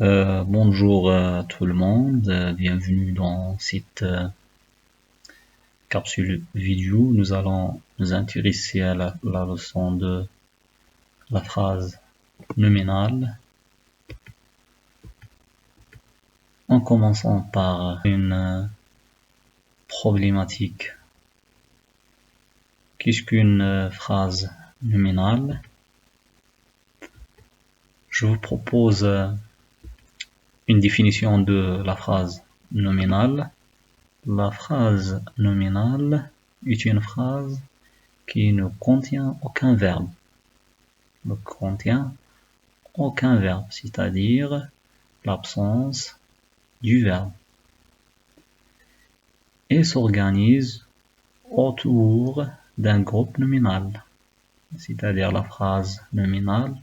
Bonjour à tout le monde, bienvenue dans cette capsule vidéo. Nous allons nous intéresser à la leçon de la phrase nominale, en commençant par une problématique. Qu'est-ce qu'une phrase nominale? Je vous propose une définition de la phrase nominale. La phrase nominale est une phrase qui ne contient aucun verbe. C'est-à-dire l'absence du verbe. Et s'organise autour d'un groupe nominal. C'est-à-dire la phrase nominale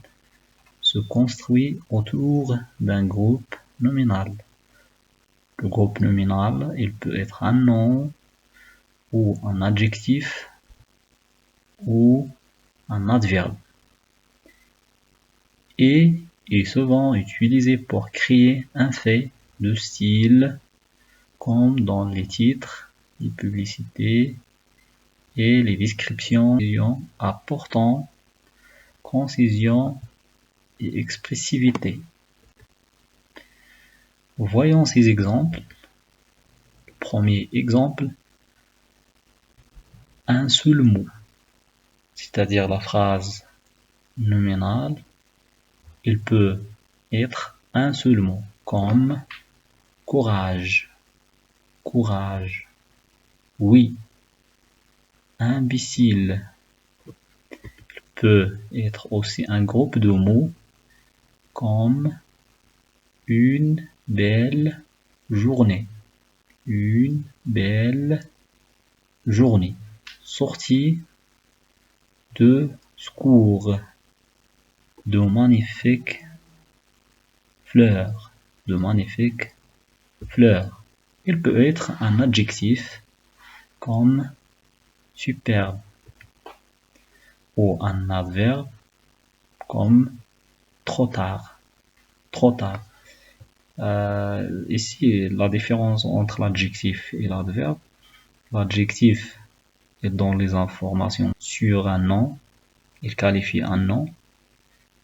se construit autour d'un groupe nominal. Le groupe nominal, il peut être un nom, ou un adjectif, ou un adverbe. Et est souvent utilisé pour créer un fait de style, comme dans les titres, les publicités et les descriptions apportant concision et expressivité. Voyons ces exemples. Premier exemple, un seul mot, c'est-à-dire la phrase nominale, il peut être un seul mot, comme courage, courage, oui, imbécile. Il peut être aussi un groupe de mots, comme une belle journée, une belle journée. Sortie de secours, de magnifiques fleurs, de magnifiques fleurs. Il peut être un adjectif comme superbe ou un adverbe comme trop tard, trop tard. Ici, la différence entre l'adjectif et l'adverbe. L'adjectif est dans les informations sur un nom, il qualifie un nom,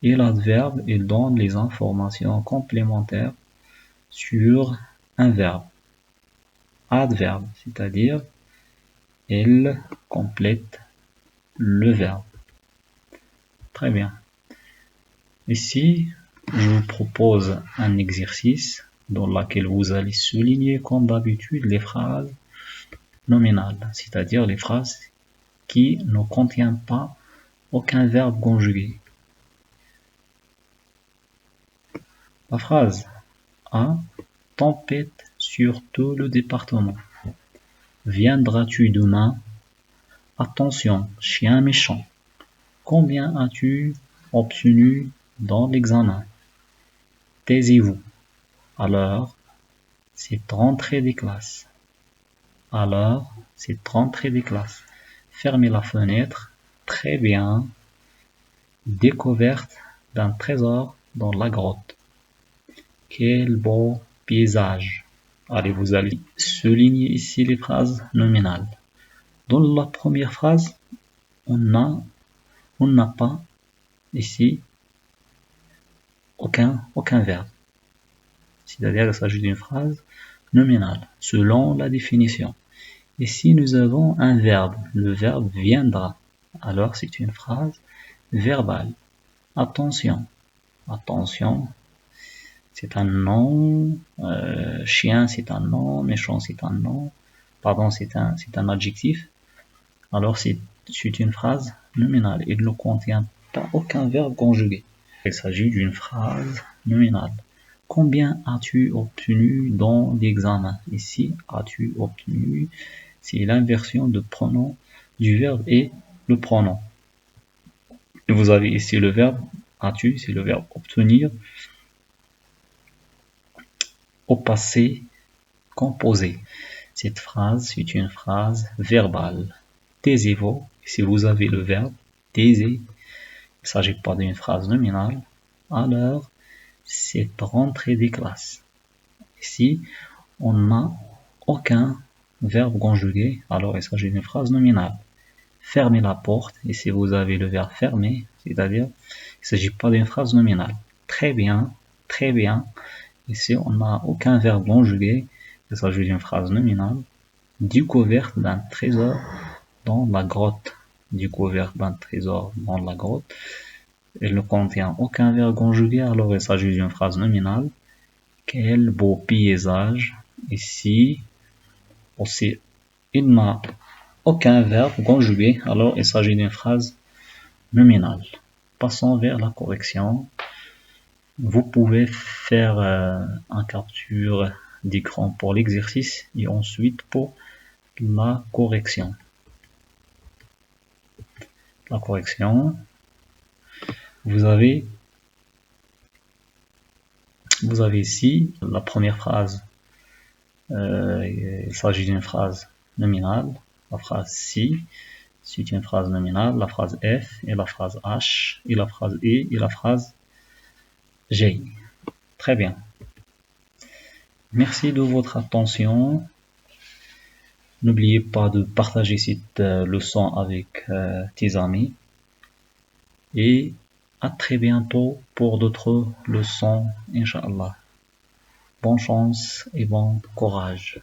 et l'adverbe est dans les informations complémentaires sur un verbe. Adverbe, c'est-à-dire il complète le verbe. Très bien. Ici, je vous propose un exercice dans lequel vous allez souligner comme d'habitude les phrases nominales, c'est-à-dire les phrases qui ne contiennent pas aucun verbe conjugué. La phrase A, tempête sur tout le département. Viendras-tu demain? Attention, chien méchant. Combien as-tu obtenu dans l'examen? Taisez-vous. Alors, c'est rentrée des classes. Alors, c'est rentrée des classes. Fermez la fenêtre. Très bien. Découverte d'un trésor dans la grotte. Quel beau paysage. Allez, vous allez souligner ici les phrases nominales. Dans la première phrase, on n'a pas ici aucun verbe. C'est-à-dire qu'il s'agit d'une phrase nominale, selon la définition. Ici, nous avons un verbe. Le verbe viendra. Alors, c'est une phrase verbale. Attention. Attention. C'est un nom. Chien, c'est un nom. Méchant, c'est un nom. Pardon, c'est un adjectif. Alors, c'est une phrase nominale. Il ne contient pas aucun verbe conjugué. Il s'agit d'une phrase nominale. Combien as-tu obtenu dans l'examen? Ici, as-tu obtenu, c'est l'inversion de pronom du verbe et le pronom. Et vous avez ici le verbe as-tu, c'est le verbe obtenir, au passé composé. Cette phrase, c'est une phrase verbale. Taisez-vous, si vous avez le verbe taisez, il ne s'agit pas d'une phrase nominale, alors c'est rentrée des classes. Ici, on n'a aucun verbe conjugué, alors il s'agit d'une phrase nominale. Fermez la porte, et si vous avez le verbe fermer, c'est-à-dire, il ne s'agit pas d'une phrase nominale. Très bien, très bien. Ici, on n'a aucun verbe conjugué, il s'agit d'une phrase nominale. Découverte d'un trésor dans la grotte. Découverte d'un trésor dans la grotte. Elle ne contient aucun verbe conjugué, alors il s'agit d'une phrase nominale. Quel beau paysage. Ici, aussi, il n'a aucun verbe conjugué, alors il s'agit d'une phrase nominale. Passons vers la correction. Vous pouvez faire un capture d'écran pour l'exercice et ensuite pour la correction. La correction, vous avez ici la première phrase. Il s'agit d'une phrase nominale. La phrase si, c'est une phrase nominale. La phrase F et la phrase H et la phrase E et la phrase G. Très bien. Merci de votre attention. N'oubliez pas de partager cette leçon avec tes amis. Et à très bientôt pour d'autres leçons, Inch'Allah. Bonne chance et bon courage.